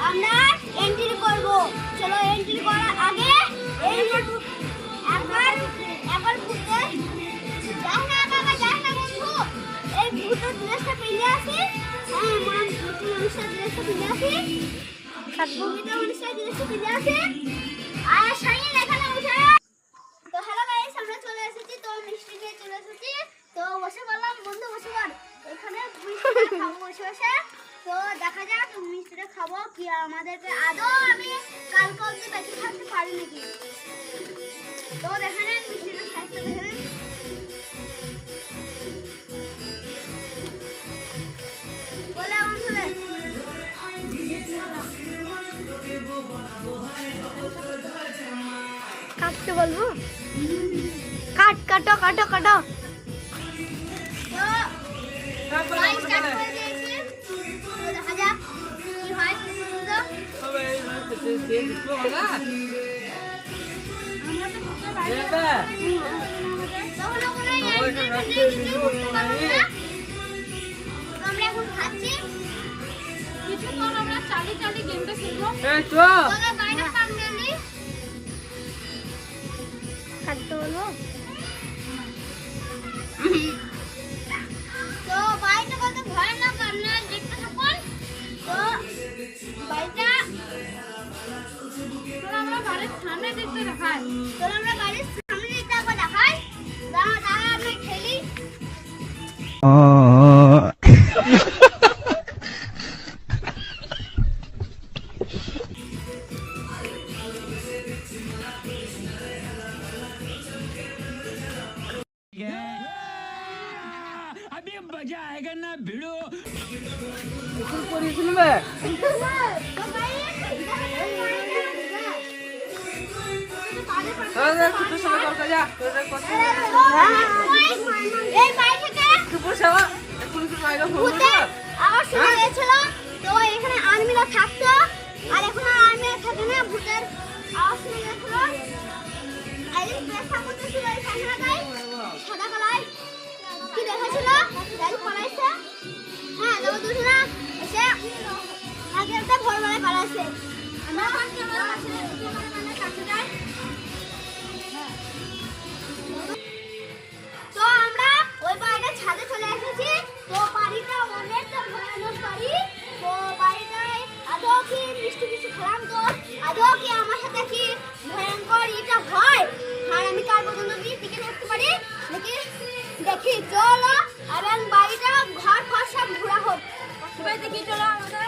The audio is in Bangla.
আমরা এন্ট্রি করব। চলো এন্ট্রি করার আগে এই একবার ভূতে যাই না বন্ধু, এই ভূতের ড্রেসটা পরে আসি। হ্যাঁ মান ভূতের মানুষের ড্রেসটা পরে আসি, ভূতের মানুষের ড্রেসটা পরে আসি। আর শাইন এখানে বসে। তো হ্যালো গাইস, আমরা চলে এসেছি। তো মিষ্টি নিয়ে চলে এসেছি। তো বসে বললাম বন্ধু বসে বল, এখানে মিষ্টি খাবো বসে বসে। তো দেখা যাক মিষ্টিটা খাবো কি আমাদেরকে আদৌ আমি কালকে অবধি বেঁচে থাকতে পারি নাকি। তো দেখে নেন মিষ্টিটা সাইজটা দেখে নেন। বলে এমন হলে কাটতে বলবো, কাটো কাটো কাটো। দেখা যাক কি হয়। আমরা এখন খাচ্ছি, কিছুক্ষণ আমরা চালিয়ে চালিয়ে গেমটা খেলবো। বাইরে পাঙ্গেলি কাটতে বলবো। তো বাড়িটা কত ভয়ানক আপনারা দেখতে থাকুন। তো বাড়িটা আমরা বাড়ির সামনে দেখতে দেখাই। আমরা বাড়ির সামনে দেখতে একবার দেখাই। দাঁড়া আমরা খেলি। अभी मजा आएगा ना भिड़ो। তো এখানে আর্মিরা থাকতো, আর এখন আর্মিরা থাকে না। ভূতের আওয়াজ শুনে গেছিল। সাদা কালার কি দেখেছিল, গাড়ি পালাইছে। হ্যাঁ তো দুজনা এসে আগে একটা ভোরবেলায় পালাইছে। আমরা তো আমরা ওই বাড়িটার ছাদে চলে এসেছি। তো বাড়িটা অনেকটা ভয়ানক বাড়ি। তো বাড়িটায় আদৌ কি মিষ্টি মিষ্টি খেলাম, তো আদৌ কি আমার সাথে কি ভয়ঙ্কর এটা হয়, আর আমি কার পর্যন্ত টিকে থাকতে পারি নাকি দেখি। চলো এবং বাড়িটা ঘর সব ঘোরা হোক, দেখি চলো আমাদের।